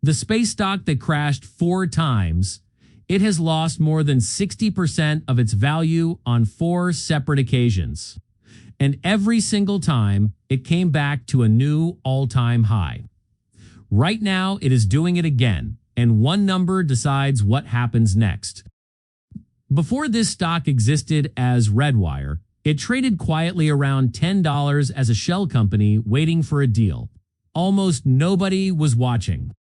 The space stock that crashed 4 times, it has lost more than 60% of its value on 4 separate occasions. And every single time, it came back to a new all-time high. Right now, it is doing it again, and one number decides what happens next. Before this stock existed as Redwire, it traded quietly around $10 as a shell company waiting for a deal. Almost nobody was watching.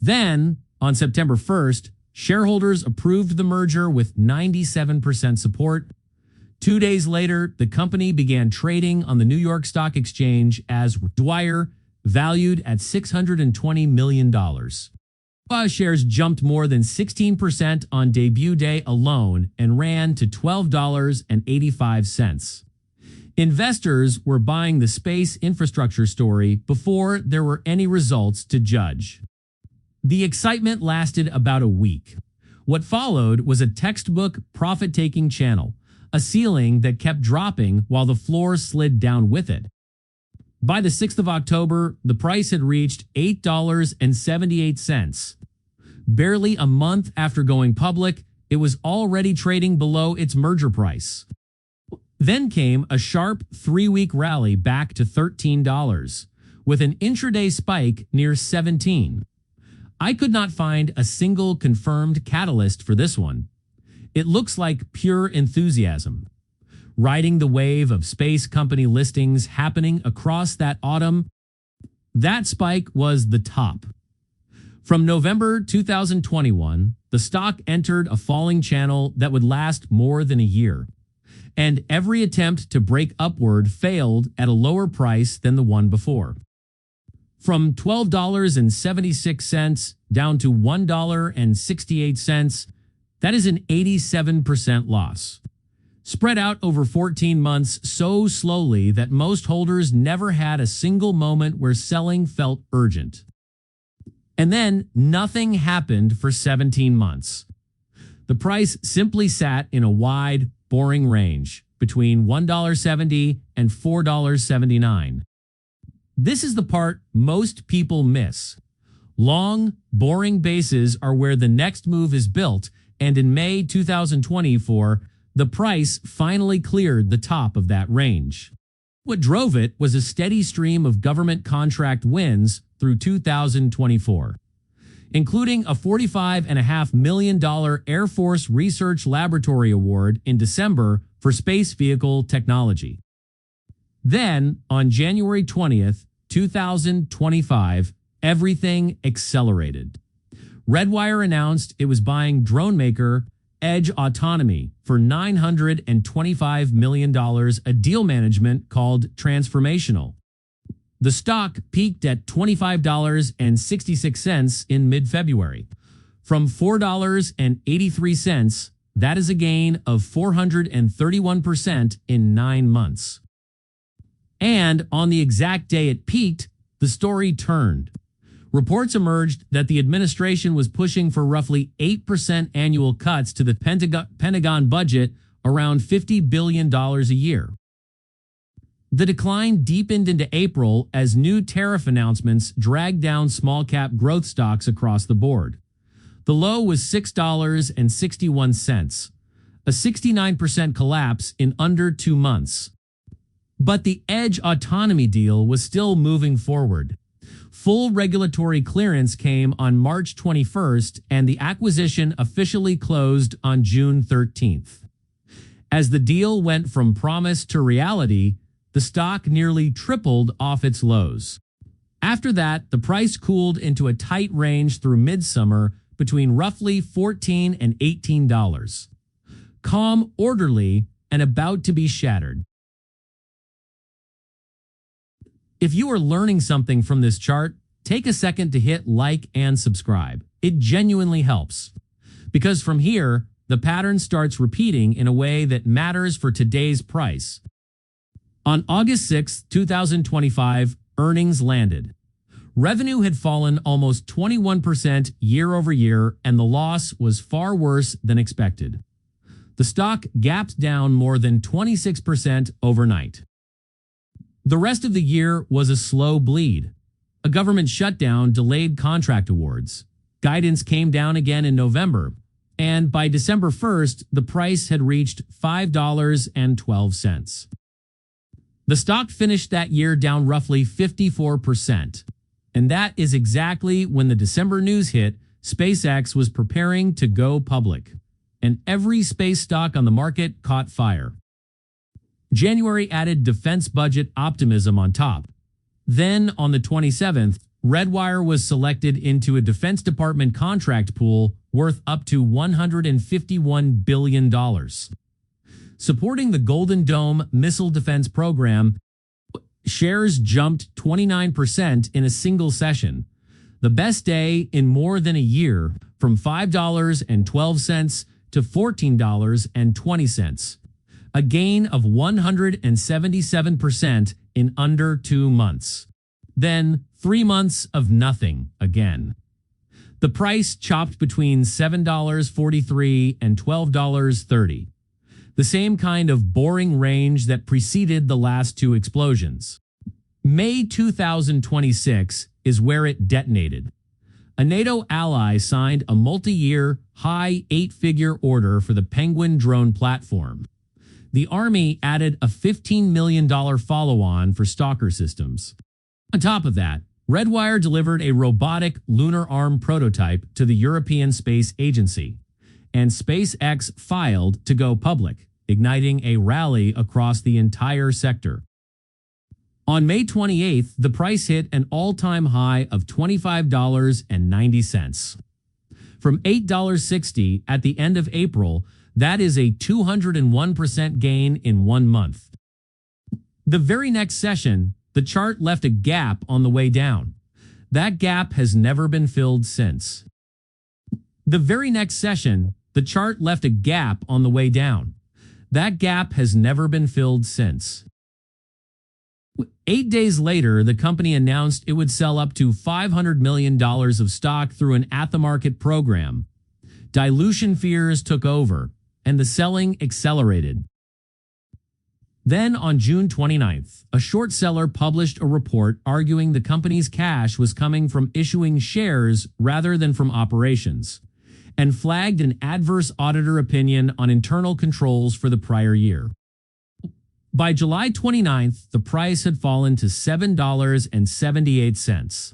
Then, on September 1st, shareholders approved the merger with 97% support. 2 days later, the company began trading on the New York Stock Exchange as Redwire, valued at $620 million. Shares jumped more than 16% on debut day alone and ran to $12.85. Investors were buying the space infrastructure story before there were any results to judge. The excitement lasted about a week. What followed was a textbook profit-taking channel, a ceiling that kept dropping while the floor slid down with it. By the 6th of October, the price had reached $8.78. Barely a month after going public, it was already trading below its merger price. Then came a sharp 3-week rally back to $13, with an intraday spike near $17. I could not find a single confirmed catalyst for this one. It looks like pure enthusiasm. Riding the wave of space company listings happening across that autumn, that spike was the top. From November 2021, the stock entered a falling channel that would last more than a year, and every attempt to break upward failed at a lower price than the one before. From $12.76 down to $1.68, that is an 87% loss. Spread out over 14 months so slowly that most holders never had a single moment where selling felt urgent. And then nothing happened for 17 months. The price simply sat in a wide, boring range between $1.70 and $4.79. This is the part most people miss. Long, boring bases are where the next move is built, and in May 2024, the price finally cleared the top of that range. What drove it was a steady stream of government contract wins through 2024, including a $45.5 million Air Force Research Laboratory Award in December for space vehicle technology. Then, on January 20th, 2025, everything accelerated. Redwire announced it was buying drone maker Edge Autonomy for $925 million, a deal management called transformational. The stock peaked at $25.66 in mid-February. From $4.83, that is a gain of 431% in 9 months. And on the exact day it peaked, the story turned. Reports emerged that the administration was pushing for roughly 8% annual cuts to the Pentagon budget, around $50 billion a year. The decline deepened into April as new tariff announcements dragged down small-cap growth stocks across the board. The low was $6.61, a 69% collapse in under 2 months. But the Edge Autonomy deal was still moving forward. Full regulatory clearance came on March 21st, and the acquisition officially closed on June 13th. As the deal went from promise to reality, the stock nearly tripled off its lows. After that, the price cooled into a tight range through midsummer between roughly $14 and $18. Calm, orderly, and about to be shattered. If you are learning something from this chart, take a second to hit like and subscribe. It genuinely helps. Because from here, the pattern starts repeating in a way that matters for today's price. On August 6, 2025, earnings landed. Revenue had fallen almost 21% year over year, and the loss was far worse than expected. The stock gapped down more than 26% overnight. The rest of the year was a slow bleed. A government shutdown delayed contract awards. Guidance came down again in November, and by December 1st, the price had reached $5.12. The stock finished that year down roughly 54%. And that is exactly when the December news hit. SpaceX was preparing to go public, and every space stock on the market caught fire. January added defense budget optimism on top. Then, on the 27th, Redwire was selected into a Defense Department contract pool worth up to $151 billion. Supporting the Golden Dome missile defense program, shares jumped 29% in a single session, the best day in more than a year, from $5.12 to $14.20, a gain of 177% in under 2 months. Then 3 months of nothing again. The price chopped between $7.43 and $12.30, the same kind of boring range that preceded the last two explosions. May 2026 is where it detonated. A NATO ally signed a multi-year, high 8-figure order for the Penguin drone platform. The Army added a $15 million follow-on for Stalker systems. On top of that, Redwire delivered a robotic lunar arm prototype to the European Space Agency, and SpaceX filed to go public, igniting a rally across the entire sector. On May 28th, the price hit an all-time high of $25.90. From $8.60 at the end of April, that is a 201% gain in 1 month. The very next session, the chart left a gap on the way down. That gap has never been filled since. The very next session, the chart left a gap on the way down. That gap has never been filled since. 8 days later, the company announced it would sell up to $500 million of stock through an at-the-market program. Dilution fears took over, and the selling accelerated. Then, on June 29th, a short seller published a report arguing the company's cash was coming from issuing shares rather than from operations, and flagged an adverse auditor opinion on internal controls for the prior year. By July 29th, the price had fallen to $7.78.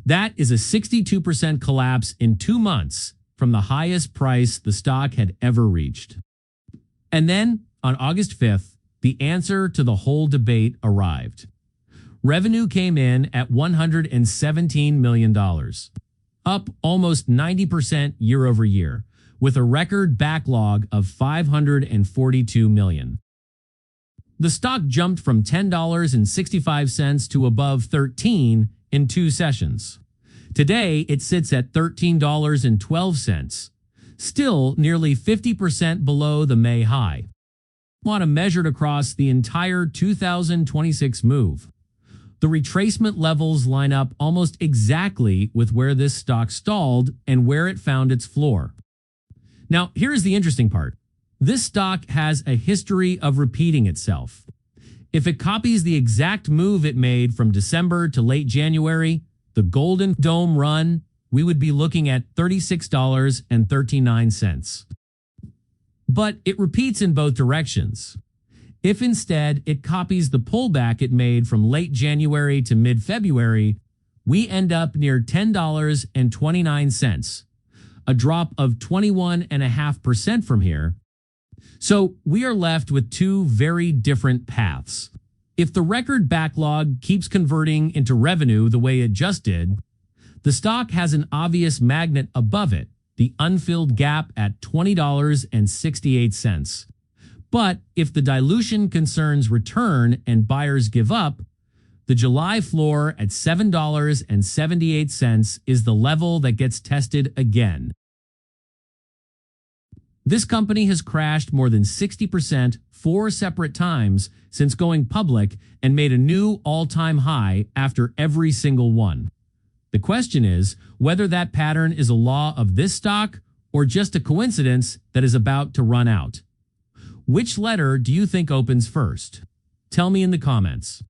That is a 62% collapse in 2 months from the highest price the stock had ever reached. And then, on August 5th, the answer to the whole debate arrived. Revenue came in at $117 million, up almost 90% year over year, with a record backlog of $542 million. The stock jumped from $10.65 to above $13 in 2 sessions. Today, it sits at $13.12, still nearly 50% below the May high. Measured across the entire 2026 move. The retracement levels line up almost exactly with where this stock stalled and where it found its floor. Now, here's the interesting part. This stock has a history of repeating itself. If it copies the exact move it made from December to late January, the Golden Dome run, we would be looking at $36.39. But it repeats in both directions. If instead it copies the pullback it made from late January to mid-February, we end up near $10.29, a drop of 21.5% from here. So we are left with 2 very different paths. If the record backlog keeps converting into revenue the way it just did, the stock has an obvious magnet above it, the unfilled gap at $20.68. But if the dilution concerns return and buyers give up, the July floor at $7.78 is the level that gets tested again. This company has crashed more than 60% 4 separate times since going public and made a new all-time high after every single one. The question is whether that pattern is a law of this stock or just a coincidence that is about to run out. Which letter do you think opens first? Tell me in the comments.